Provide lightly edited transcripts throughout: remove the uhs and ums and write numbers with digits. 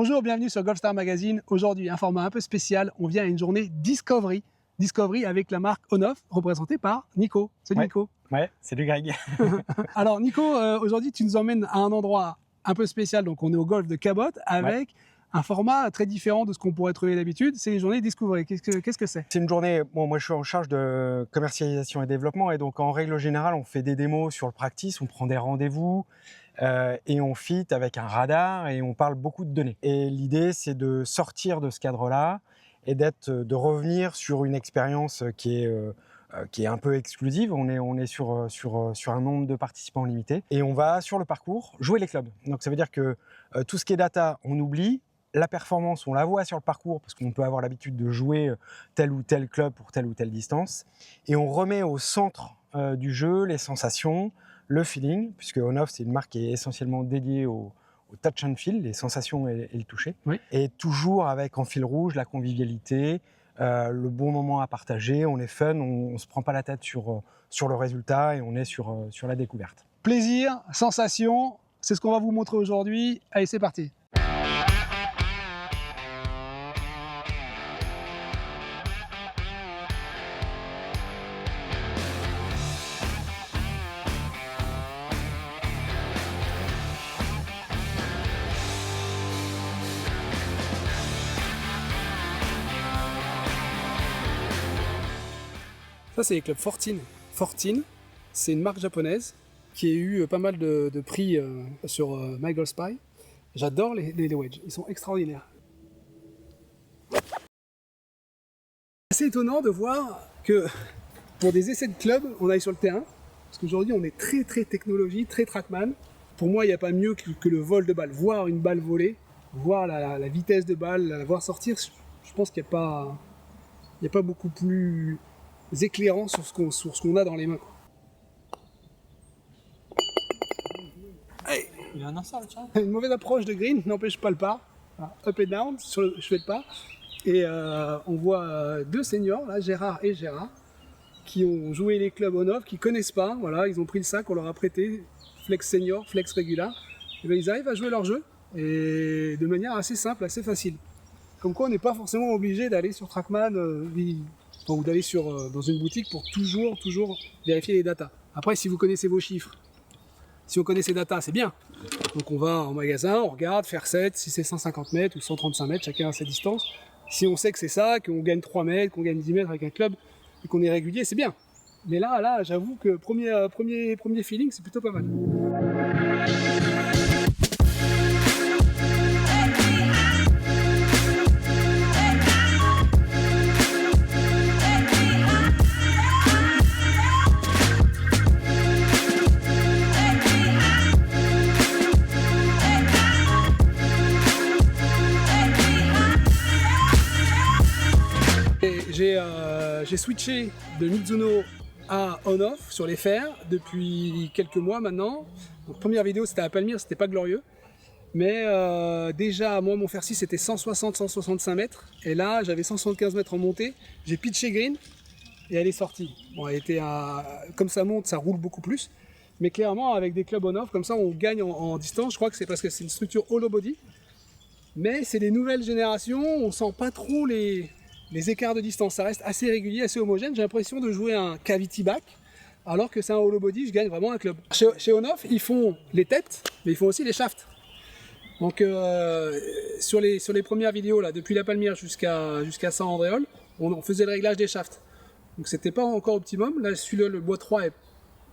Bonjour, bienvenue sur Golfstar Magazine. Aujourd'hui, un format un peu spécial. On vient à une journée Discovery. Discovery avec la marque On/Off, représentée par Nico. Salut Nico. Ouais, salut Greg. Alors Nico, aujourd'hui tu nous emmènes à un endroit un peu spécial. Donc on est au golfe de Cabot avec un format très différent de ce qu'on pourrait trouver d'habitude. C'est les journées Discovery. Qu'est-ce que c'est? C'est une journée, moi je suis en charge de commercialisation et développement et donc en règle générale on fait des démos sur le practice, on prend des rendez-vous et on fit avec un radar et on parle beaucoup de données. Et l'idée c'est de sortir de ce cadre-là et de revenir sur une expérience qui est un peu exclusive. On est sur un nombre de participants limité et on va sur le parcours jouer les clubs. Donc ça veut dire que tout ce qui est data, on oublie. La performance, on la voit sur le parcours parce qu'on peut avoir l'habitude de jouer tel ou tel club pour telle ou telle distance. Et on remet au centre du jeu les sensations, le feeling, puisque On/Off, c'est une marque qui est essentiellement dédiée au touch and feel, les sensations et le toucher. Oui. Et toujours avec en fil rouge la convivialité, le bon moment à partager, on est fun, on ne se prend pas la tête sur le résultat et on est sur la découverte. Plaisir, sensation, c'est ce qu'on va vous montrer aujourd'hui. Allez, c'est parti. Ça, c'est les clubs 14. 14, c'est une marque japonaise qui a eu pas mal de prix sur My Golf Spy. J'adore les wedges, ils sont extraordinaires. C'est étonnant de voir que pour des essais de club, on aille sur le terrain. Parce qu'aujourd'hui, on est très technologie, très trackman. Pour moi, il n'y a pas mieux que le vol de balle. Voir une balle voler, voir la vitesse de balle, la voir sortir, je pense qu'il n'y a pas beaucoup plus éclairant sur ce qu'on a dans les mains. Hey. Il y a un instant, tiens. Une mauvaise approche de green n'empêche pas le par. Up et down sur le chevet de par. Et on voit deux seniors, là, Gérard et Gérard, qui ont joué les clubs On/Off, qui ne connaissent pas. Voilà, ils ont pris le sac, on leur a prêté flex senior, flex régular. Et bien, ils arrivent à jouer leur jeu et de manière assez simple, assez facile. Comme quoi, on n'est pas forcément obligé d'aller sur Trackman ou d'aller dans une boutique pour toujours vérifier les datas. Après, si vous connaissez vos chiffres, si on connaît ces datas, c'est bien. Donc on va en magasin, on regarde, faire 7, si c'est 150 mètres ou 135 mètres, chacun a sa distance. Si on sait que c'est ça, qu'on gagne 3 mètres, qu'on gagne 10 mètres avec un club, et qu'on est régulier, c'est bien. Mais là, j'avoue que premier feeling, c'est plutôt pas mal. J'ai switché de Mizuno à On/Off sur les fers depuis quelques mois maintenant. Donc, première vidéo c'était à Palmyre, c'était pas glorieux. Mais déjà, moi mon fer 6 c'était 160-165 mètres. Et là j'avais 175 mètres en montée. J'ai pitché green et elle est sortie. Bon, elle était comme ça monte, ça roule beaucoup plus. Mais clairement avec des clubs On/Off comme ça on gagne en distance. Je crois que c'est parce que c'est une structure hollow body. Mais c'est des nouvelles générations, on sent pas trop les écarts de distance, ça reste assez régulier, assez homogène. J'ai l'impression de jouer un cavity back, alors que c'est un hollow body, je gagne vraiment un club. Chez On/Off, ils font les têtes, mais ils font aussi les shafts. Donc sur les premières vidéos, là, depuis la Palmyre jusqu'à Saint-Andréol, on faisait le réglage des shafts. Donc c'était pas encore optimum. Là, celui-là, le bois 3,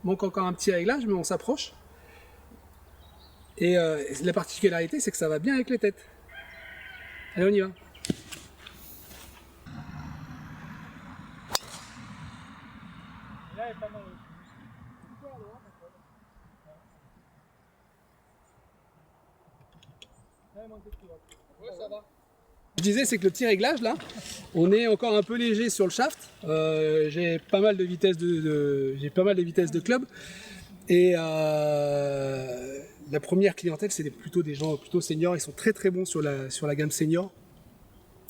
manque encore un petit réglage, mais on s'approche. Et la particularité, c'est que ça va bien avec les têtes. Allez, on y va. Je disais, c'est que le petit réglage là, on est encore un peu léger sur le shaft. J'ai pas mal de vitesse de club et la première clientèle c'est plutôt des gens plutôt seniors. Ils sont très bons sur la gamme senior.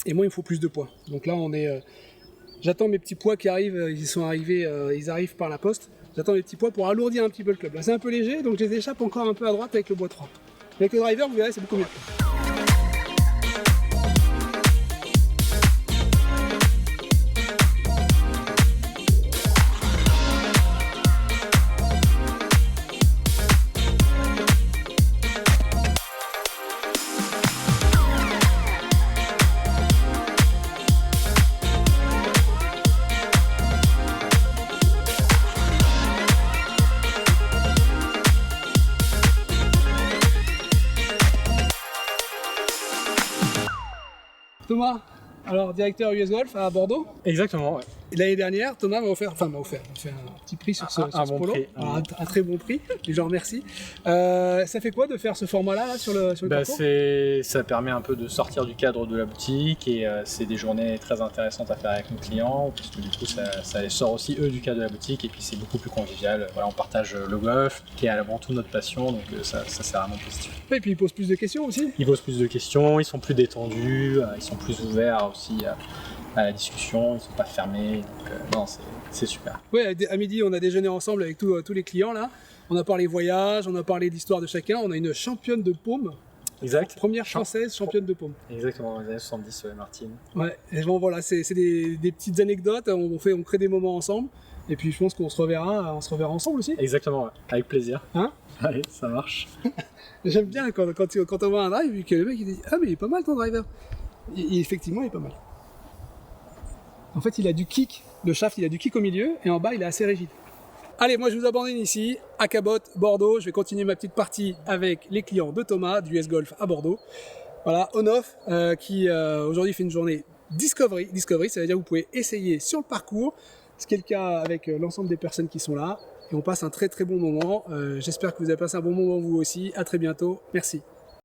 Et moi il me faut plus de poids. Donc là j'attends mes petits poids qui arrivent. Ils arrivent par la poste. J'attends les petits poids pour alourdir un petit peu le club. Là c'est un peu léger, donc je les échappe encore un peu à droite avec le bois 3. Avec le driver, vous verrez, c'est beaucoup mieux. Thomas, alors directeur US Golf à Bordeaux. Exactement, ouais. Et l'année dernière, Thomas m'a offert un petit prix sur ce, Un sur ce bon polo. prix. Un très bon prix, et je remercie. Ça fait quoi de faire ce format-là sur le parcours? Ça permet un peu de sortir du cadre de la boutique et c'est des journées très intéressantes à faire avec nos clients parce que du coup ça les sort aussi eux du cadre de la boutique et puis c'est beaucoup plus convivial. Voilà, on partage le golf qui est avant tout notre passion donc ça c'est vraiment positif. Et puis il pose plus de questions aussi. Ils posent plus de questions, ils sont plus détendus, ils sont plus ouverts aussi à la discussion, ils sont pas fermés, donc non c'est super. Ouais, à midi on a déjeuné ensemble avec tous les clients là. On a parlé voyage, on a parlé d'histoire de chacun. On a une championne de paume. Exact. Première française championne de paume. Exactement, dans les années 70, Martine. Ouais, et bon voilà, c'est des petites anecdotes, on crée des moments ensemble, et puis je pense qu'on se reverra ensemble aussi. Exactement, ouais. Avec plaisir. Hein? Allez, ça marche. J'aime bien quand on voit un drive, et que le mec il dit « Ah mais il est pas mal ton driver !» Et effectivement il est pas mal. En fait il a du kick, le shaft il a du kick au milieu, et en bas il est assez rigide. Allez, moi je vous abandonne ici, à Cabot, Bordeaux. Je vais continuer ma petite partie avec les clients de Thomas, du US Golf à Bordeaux. Voilà, on-off, qui aujourd'hui fait une journée Discovery. Discovery, ça veut dire que vous pouvez essayer sur le parcours, ce qui est le cas avec l'ensemble des personnes qui sont là. Et on passe un très très bon moment. J'espère que vous avez passé un bon moment vous aussi. À très bientôt. Merci.